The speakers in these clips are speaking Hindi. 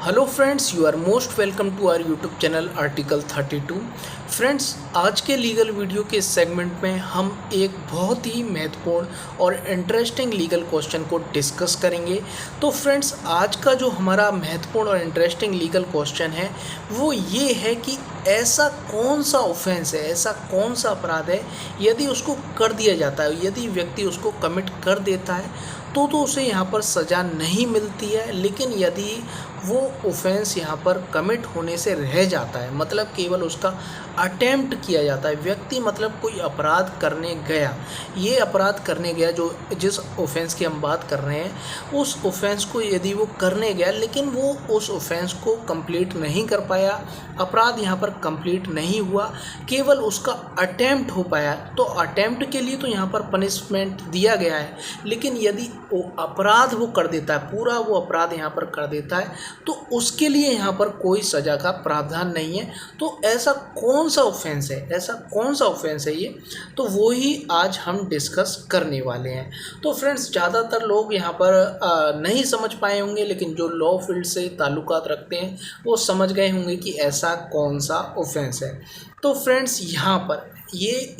Hello friends, you are most welcome to our YouTube channel article 32। Friends, आज के लीगल वीडियो के सेगमेंट में हम एक बहुत ही महत्वपूर्ण और इंटरेस्टिंग लीगल क्वेश्चन को डिस्कस करेंगे। तो फ्रेंड्स, आज का जो हमारा महत्वपूर्ण और इंटरेस्टिंग लीगल क्वेश्चन है वो ये है कि ऐसा कौन सा ऑफेंस है, ऐसा कौन सा अपराध है, यदि उसको कर दिया जाता है, यदि व्यक्ति उसको कमिट कर देता है तो उसे यहाँ पर सज़ा नहीं मिलती है। लेकिन यदि वो ऑफेंस यहाँ पर कमिट होने से रह जाता है, मतलब केवल उसका अटेम्प्ट किया जाता है, व्यक्ति मतलब कोई अपराध करने गया, ये अपराध करने गया जो जिस ऑफेंस की हम बात कर रहे हैं, उस ऑफेंस को यदि वो करने गया लेकिन वो उस ऑफेंस को कंप्लीट नहीं कर पाया, अपराध यहाँ पर कंप्लीट नहीं हुआ, केवल उसका अटेम्प्ट हो पाया, तो अटेम्प्ट के लिए तो यहाँ पर पनिशमेंट दिया गया है। लेकिन यदि वो अपराध वो कर देता है, पूरा वो अपराध यहाँ पर कर देता है, तो उसके लिए यहाँ पर कोई सज़ा का प्रावधान नहीं है। तो ऐसा कौन सा ऑफेंस है, ऐसा कौन सा ऑफेंस है ये, तो वो ही आज हम डिस्कस करने वाले हैं। तो फ्रेंड्स, ज़्यादातर लोग यहाँ पर नहीं समझ पाए होंगे, लेकिन जो लॉ फील्ड से ताल्लुकात रखते हैं वो समझ गए होंगे कि ऐसा कौन सा ऑफेंस है। तो फ्रेंड्स, यहाँ पर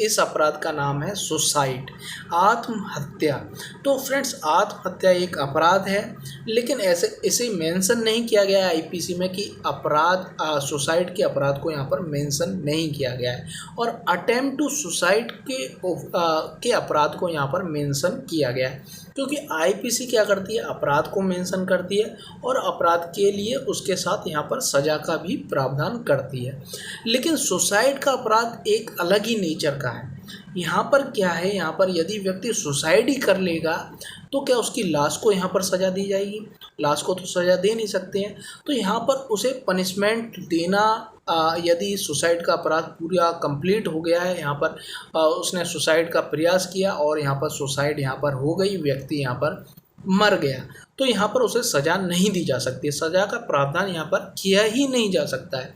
इस अपराध का नाम है सुसाइड, आत्महत्या। तो फ्रेंड्स, आत्महत्या एक अपराध है, लेकिन ऐसे इसे मेंशन नहीं किया गया है आईपीसी में कि अपराध सुसाइड के अपराध को यहाँ पर मेंशन नहीं किया गया है, और अटेम्प्ट टू सुसाइड के अपराध को यहाँ पर मेंशन किया गया है। क्योंकि आईपीसी क्या करती है, अपराध को मेंशन करती है और अपराध के लिए उसके साथ यहाँ पर सज़ा का भी प्रावधान करती है। लेकिन सुसाइड का अपराध एक अलग ही नेचर का है। यहाँ पर क्या है, यहाँ पर यदि व्यक्ति सुसाइड ही कर लेगा तो क्या उसकी लाश को यहाँ पर सज़ा दी जाएगी? लाश को तो सज़ा दे नहीं सकते हैं। तो यहाँ पर उसे पनिशमेंट देना, यदि सुसाइड का अपराध पूरा कंप्लीट हो गया है, यहाँ पर उसने सुसाइड का प्रयास किया और यहाँ पर सुसाइड यहाँ पर हो गई, व्यक्ति यहाँ पर मर गया, तो यहाँ पर उसे सज़ा नहीं दी जा सकती, सज़ा का प्रावधान यहाँ पर किया ही नहीं जा सकता है।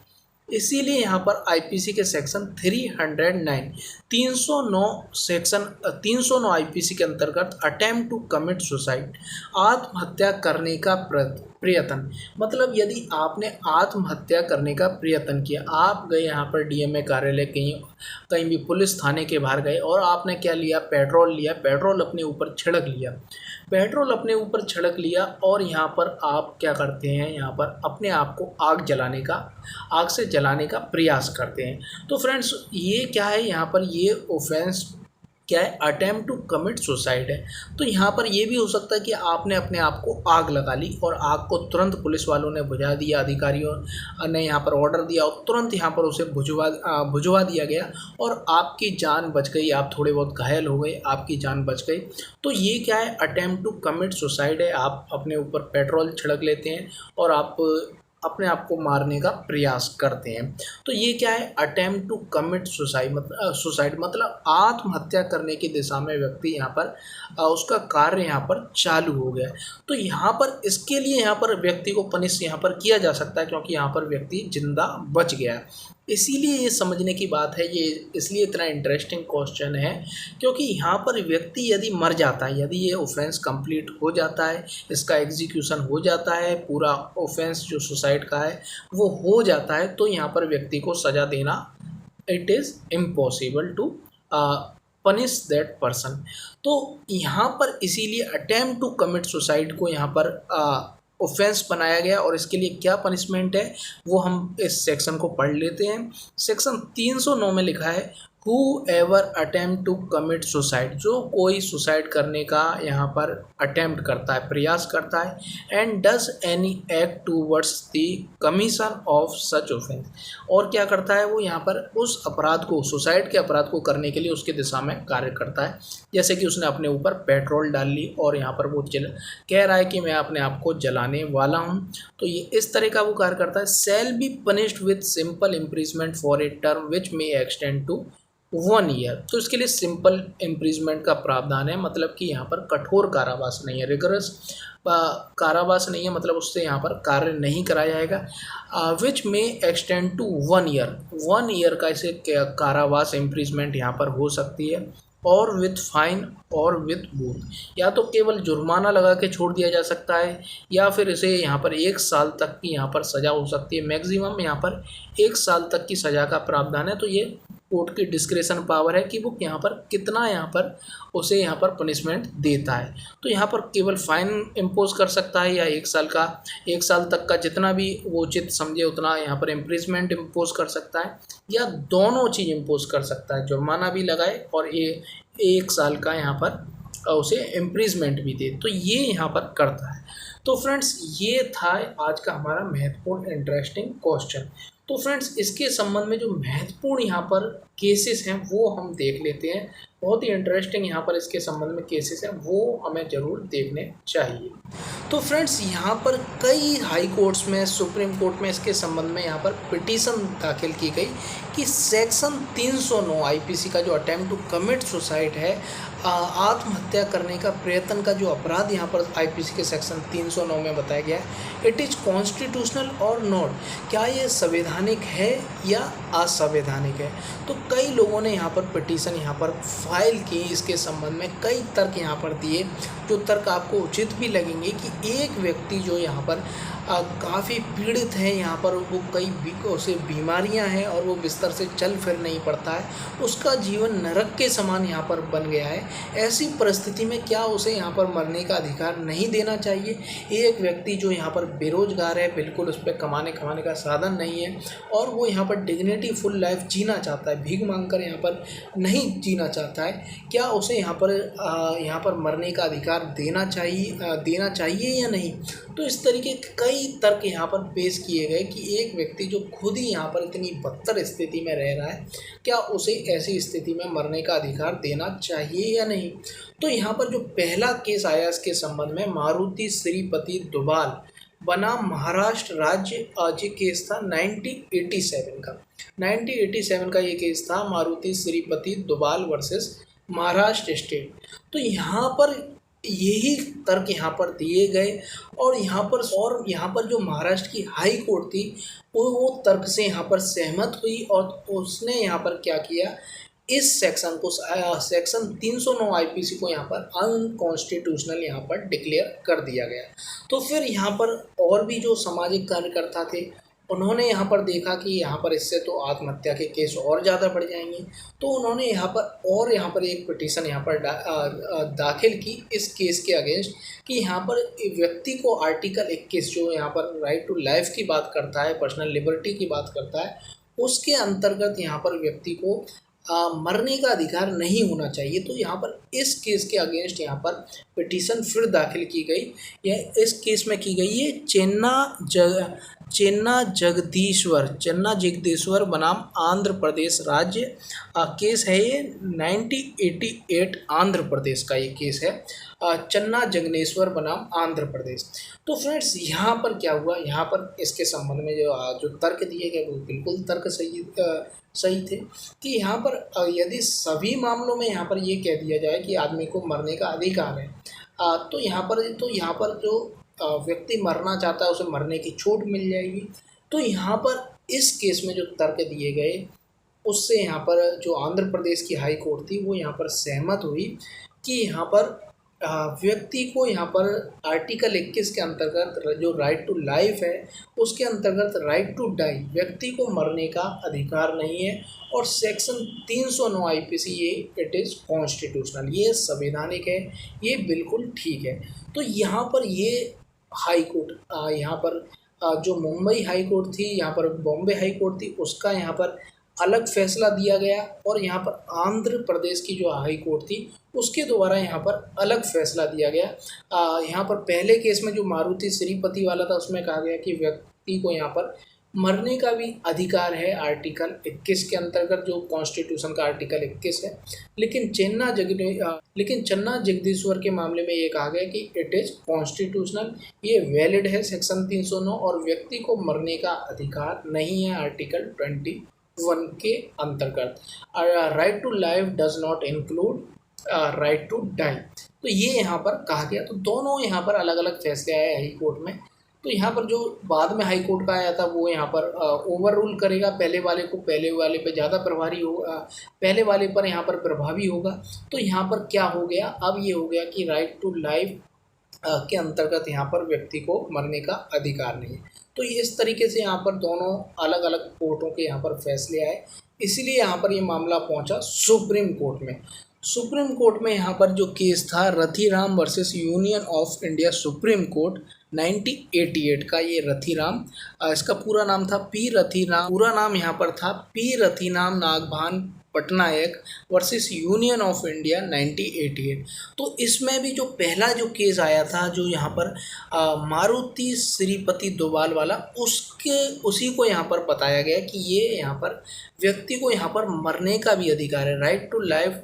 इसीलिए यहाँ पर आईपीसी के सेक्शन 309 सेक्शन 309 आईपीसी के अंतर्गत अटेम्प्ट टू कमिट सुसाइड, आत्महत्या करने का प्रयत्न, मतलब यदि आपने आत्महत्या करने का प्रयत्न किया, आप गए यहाँ पर डीएमए कार्यालय, कहीं भी पुलिस थाने के बाहर गए और आपने क्या लिया, पेट्रोल लिया, पेट्रोल अपने ऊपर छिड़क लिया, पेट्रोल अपने ऊपर छिड़क लिया और यहाँ पर आप क्या करते हैं, यहाँ पर अपने आप को आग से जलाने का प्रयास करते हैं। तो फ्रेंड्स, ये क्या है, यहाँ पर ये ऑफेंस क्या है, अटेम्प्ट टू कमिट सुसाइड है। तो यहाँ पर ये भी हो सकता है कि आपने अपने आप को आग लगा ली और आग को तुरंत पुलिस वालों ने बुझा दिया, अधिकारियों ने यहाँ पर ऑर्डर दिया और तुरंत यहाँ पर उसे बुझवा दिया गया और आपकी जान बच गई, आप थोड़े बहुत घायल हो गए, आपकी जान बच गई। तो ये क्या है, अटेम्प्ट टू कमिट सुसाइड है। आप अपने ऊपर पेट्रोल छिड़क लेते हैं और आप अपने आप को मारने का प्रयास करते हैं। तो ये क्या है, अटेम्प्ट टू कमिट सुसाइड मतलब आत्महत्या करने की दिशा में व्यक्ति यहाँ पर उसका कार्य यहाँ पर चालू हो गया। तो यहाँ पर इसके लिए यहाँ पर व्यक्ति को पनिश यहाँ पर किया जा सकता है, क्योंकि यहाँ पर व्यक्ति जिंदा बच गया। इसीलिए ये समझने की बात है, ये इसलिए इतना इंटरेस्टिंग क्वेश्चन है, क्योंकि यहाँ पर व्यक्ति यदि मर जाता है, यदि ये ऑफेंस कंप्लीट हो जाता है, इसका एग्जीक्यूशन हो जाता है, पूरा ऑफेंस जो सुसाइड का है वो हो जाता है, तो यहाँ पर व्यक्ति को सज़ा देना, it is impossible to punish that person. तो यहाँ पर इसीलिए अटेम्प्ट टू कमिट सुसाइड को यहाँ पर ऑफेंस बनाया गया, और इसके लिए क्या पनिशमेंट है वो हम इस सेक्शन को पढ़ लेते हैं। सेक्शन 309 में लिखा है, whoever attempt to commit suicide, जो कोई सुसाइड करने का यहाँ पर अटेम्प्ट करता है, प्रयास करता है, and does any act towards the commission of such offense, और क्या करता है वो यहाँ पर उस अपराध को, सुसाइड के अपराध को करने के लिए उसकी दिशा में कार्य करता है। जैसे कि उसने अपने ऊपर पेट्रोल डाल ली और यहाँ पर वो कह रहा है कि मैं अपने आप को जलाने वाला हूँ, तो ये इस तरह का वो कार्य करता है। shall be punished with simple imprisonment for a term which may extend to 1 year. तो इसके लिए सिंपल इम्प्रिजमेंट का प्रावधान है, मतलब कि यहाँ पर कठोर कारावास नहीं है, रिगरस कारावास नहीं है, मतलब उससे यहाँ पर कार्य नहीं कराया जाएगा। विच में एक्सटेंड टू 1 ईयर, 1 ईयर का इसे कारावास इम्प्रिजमेंट यहाँ पर हो सकती है। और विथ फाइन और विथ बोथ, या तो केवल जुर्माना लगा के छोड़ दिया जा सकता है या फिर इसे यहाँ पर 1 साल तक की यहाँ पर सज़ा हो सकती है। मैक्सिमम यहाँ पर 1 साल तक की सज़ा का प्रावधान है। तो ये कोर्ट की डिस्क्रेशन पावर है कि वो यहाँ पर कितना यहाँ पर उसे यहाँ पर पनिशमेंट देता है। तो यहाँ पर केवल फाइन इम्पोज कर सकता है या 1 साल का 1 साल तक का जितना भी वो उचित समझे उतना यहाँ पर इम्प्रिजमेंट इम्पोज कर सकता है, या दोनों चीज़ इम्पोज कर सकता है, जुर्माना भी लगाए और ये 1 साल का यहाँ पर उसे इम्प्रिजमेंट भी दे। तो ये यहाँ पर करता है। तो फ्रेंड्स ये था आज का हमारा महत्वपूर्ण इंटरेस्टिंग क्वेश्चन। तो फ्रेंड्स इसके संबंध में जो महत्वपूर्ण यहाँ पर केसेस हैं वो हम देख लेते हैं। बहुत ही इंटरेस्टिंग यहाँ पर इसके संबंध में केसेस हैं, वो हमें ज़रूर देखने चाहिए। तो फ्रेंड्स यहाँ पर कई हाई कोर्ट्स में, सुप्रीम कोर्ट में इसके संबंध में यहाँ पर पिटीशन दाखिल की गई कि सेक्शन 309 आईपीसी का जो अटेम्प्ट टू कमिट सुसाइड है, आत्महत्या करने का प्रयत्न का जो अपराध यहाँ पर आईपीसी के सेक्शन 309 में बताया गया है, इट इज़ कॉन्स्टिट्यूशनल और नॉट, क्या ये संवैधानिक है या असंवैधानिक है। तो कई लोगों ने यहाँ पर पिटीशन यहाँ पर फाइल की, इसके संबंध में कई तर्क यहाँ पर दिए जो तर्क आपको उचित भी लगेंगे कि एक व्यक्ति जो यहाँ पर काफ़ी पीड़ित है, यहाँ पर वो कई उसे बीमारियां हैं और वो बिस्तर से चल फिर नहीं पड़ता है, उसका जीवन नरक के समान यहाँ पर बन गया है। ऐसी परिस्थिति में क्या उसे यहाँ पर मरने का अधिकार नहीं देना चाहिए। एक व्यक्ति जो यहाँ पर बेरोजगार है, बिल्कुल उस पर कमाने का साधन नहीं है और वो यहाँ पर डिग्निटी फुल लाइफ जीना चाहता है, भीख मांगकर यहाँ पर नहीं जीना चाहता है, क्या उसे यहाँ पर मरने का अधिकार देना चाहिए या नहीं। तो इस तरीके के कई तर्क यहाँ पर पेश किए गए कि एक व्यक्ति जो खुद ही यहाँ पर इतनी बदतर स्थिति में रह रहा है, क्या उसे ऐसी स्थिति में मरने का अधिकार देना चाहिए या नहीं। तो यहाँ पर जो पहला केस आया इसके संबंध में मारुति श्रीपति दुबाल बनाम महाराष्ट्र राज्य, आज ये केस था 1987 का ये केस था, मारुति श्रीपति दुबाल वर्सेस महाराष्ट्र स्टेट। तो यहाँ पर यही तर्क यहाँ पर दिए गए और यहाँ पर जो महाराष्ट्र की हाई कोर्ट थी वो तर्क से यहाँ पर सहमत हुई और उसने यहाँ पर क्या किया, इस सेक्शन 309 आईपीसी को यहाँ पर अनकॉन्स्टिट्यूशनल यहाँ पर डिक्लेयर कर दिया गया। तो फिर यहाँ पर और भी जो सामाजिक कार्यकर्ता थे उन्होंने यहाँ पर देखा कि यहाँ पर इससे तो आत्महत्या के केस और ज़्यादा बढ़ जाएंगे, तो उन्होंने यहाँ पर एक पिटीशन यहाँ पर दाखिल की इस केस के अगेंस्ट कि यहाँ पर व्यक्ति को आर्टिकल 21 जो यहाँ पर राइट टू लाइफ की बात करता है, पर्सनल लिबर्टी की बात करता है, उसके अंतर्गत यहाँ पर व्यक्ति को मरने का अधिकार नहीं होना चाहिए। तो यहाँ पर इस केस के अगेंस्ट यहाँ पर पिटीशन फिर दाखिल की गई। यह इस केस में की गई है चेन्ना जगदीश्वर बनाम आंध्र प्रदेश राज्य, केस है ये 1988 आंध्र प्रदेश का ये केस है, चन्ना जगनेश्वर बनाम आंध्र प्रदेश। तो फ्रेंड्स यहाँ पर क्या हुआ, यहाँ पर इसके संबंध में जो तर्क दिए गए वो बिल्कुल तर्क सही थे कि यहाँ पर यदि सभी मामलों में यहाँ पर ये कह दिया जाए कि आदमी को मरने का अधिकार है, तो यहाँ पर जो व्यक्ति मरना चाहता है उसे मरने की छूट मिल जाएगी। तो यहाँ पर इस केस में जो तर्क दिए गए उससे यहाँ पर जो आंध्र प्रदेश की हाई कोर्ट थी वो यहाँ पर सहमत हुई कि यहाँ पर व्यक्ति को यहाँ पर आर्टिकल 21 के अंतर्गत जो राइट टू लाइफ है उसके अंतर्गत राइट टू डाई, व्यक्ति को मरने का अधिकार नहीं है। और सेक्शन 309 आईपीसी ये इट इज़ कॉन्स्टिट्यूशनल, ये संवैधानिक है, ये बिल्कुल ठीक है। तो यहाँ पर ये हाई कोर्ट यहाँ पर जो मुंबई हाई कोर्ट थी, यहाँ पर बॉम्बे हाई कोर्ट थी, उसका यहाँ पर अलग फैसला दिया गया और यहाँ पर आंध्र प्रदेश की जो हाई कोर्ट थी उसके द्वारा यहाँ पर अलग फैसला दिया गया। यहाँ पर पहले केस में जो मारुति श्रीपति वाला था उसमें कहा गया कि व्यक्ति को यहाँ पर मरने का भी अधिकार है आर्टिकल 21 के अंतर्गत, जो कॉन्स्टिट्यूशन का आर्टिकल 21 है। लेकिन चन्ना जगदीश्वर के मामले में ये कहा गया कि इट इज़ कॉन्स्टिट्यूशनल, ये वैलिड है सेक्शन 309 और व्यक्ति को मरने का अधिकार नहीं है आर्टिकल 21 के अंतर्गत। Right to life does not include right to die. तो ये यहाँ पर कहा गया। तो दोनों यहाँ पर अलग अलग फैसले आए हाई कोर्ट में। तो यहाँ पर जो बाद में हाई कोर्ट का आया था वो यहाँ पर ओवर रूल करेगा, पहले वाले को पहले वाले पे ज़्यादा प्रभावी होगा, पहले वाले पर यहाँ पर प्रभावी होगा। तो यहाँ पर क्या हो गया, अब ये हो गया कि राइट टू लाइफ के अंतर्गत यहाँ पर व्यक्ति को मरने का अधिकार नहीं है। तो इस तरीके से यहाँ पर दोनों अलग अलग कोर्टों के यहाँ पर फैसले आए, इसीलिए यहाँ पर ये मामला पहुँचा सुप्रीम कोर्ट में। सुप्रीम कोर्ट में यहाँ पर जो केस था Rathiram versus union of India supreme court 1988 का, ये रथीराम, इसका पूरा नाम था पी रथीराम, पूरा नाम यहाँ पर था P Rathiram Nagbhan Patnaik versus union of India 1988। तो इसमें भी जो पहला जो केस आया था, जो यहाँ पर मारुति श्रीपति दोबाल वाला, उसी को यहाँ पर बताया गया कि ये यहाँ पर व्यक्ति को यहाँ पर मरने का भी अधिकार है, राइट टू लाइफ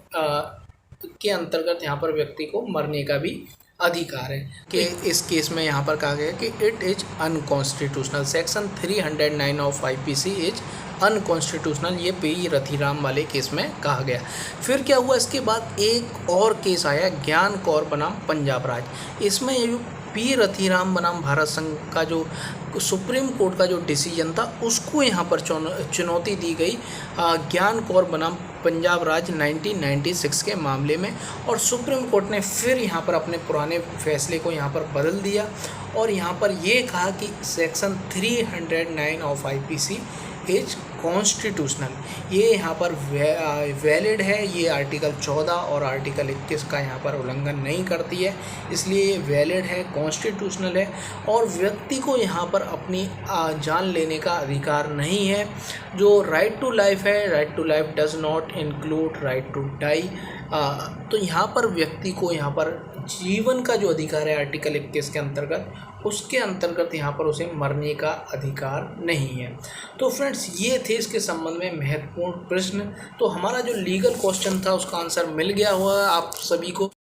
के अंतर्गत यहाँ पर व्यक्ति को मरने का भी अधिकार है। कि इस केस में यहाँ पर कहा गया कि it is unconstitutional, section 309 of IPC is unconstitutional, ये पी रथीराम वाले केस में कहा गया। फिर क्या हुआ, इसके बाद एक और केस आया ज्ञान कौर बनाम पंजाब राज। इसमें ये पी रथीराम बनाम भारत संघ का जो सुप्रीम कोर्ट का जो डिसीजन था उसको यहाँ पर चुनौती दी गई ज्ञान कौर बनाम पंजाब राज 1996 के मामले में, और सुप्रीम कोर्ट ने फिर यहाँ पर अपने पुराने फैसले को यहाँ पर बदल दिया और यहाँ पर ये कहा कि section 309 of IPC is constitutional, ये यहाँ पर वैलिड है, ये आर्टिकल 14 और आर्टिकल 21 का यहाँ पर उल्लंघन नहीं करती है, इसलिए ये वैलिड है, कॉन्स्टिट्यूशनल है और व्यक्ति को यहाँ पर अपनी जान लेने का अधिकार नहीं है। जो राइट टू लाइफ है, right to life does not include right to die. तो यहाँ पर व्यक्ति को यहाँ पर जीवन का जो अधिकार है आर्टिकल 21 के अंतर्गत, उसके अंतर्गत यहाँ पर उसे मरने का अधिकार नहीं है। तो फ्रेंड्स, ये थे इसके संबंध में महत्वपूर्ण प्रश्न। तो हमारा जो लीगल क्वेश्चन था उसका आंसर मिल गया हुआ आप सभी को।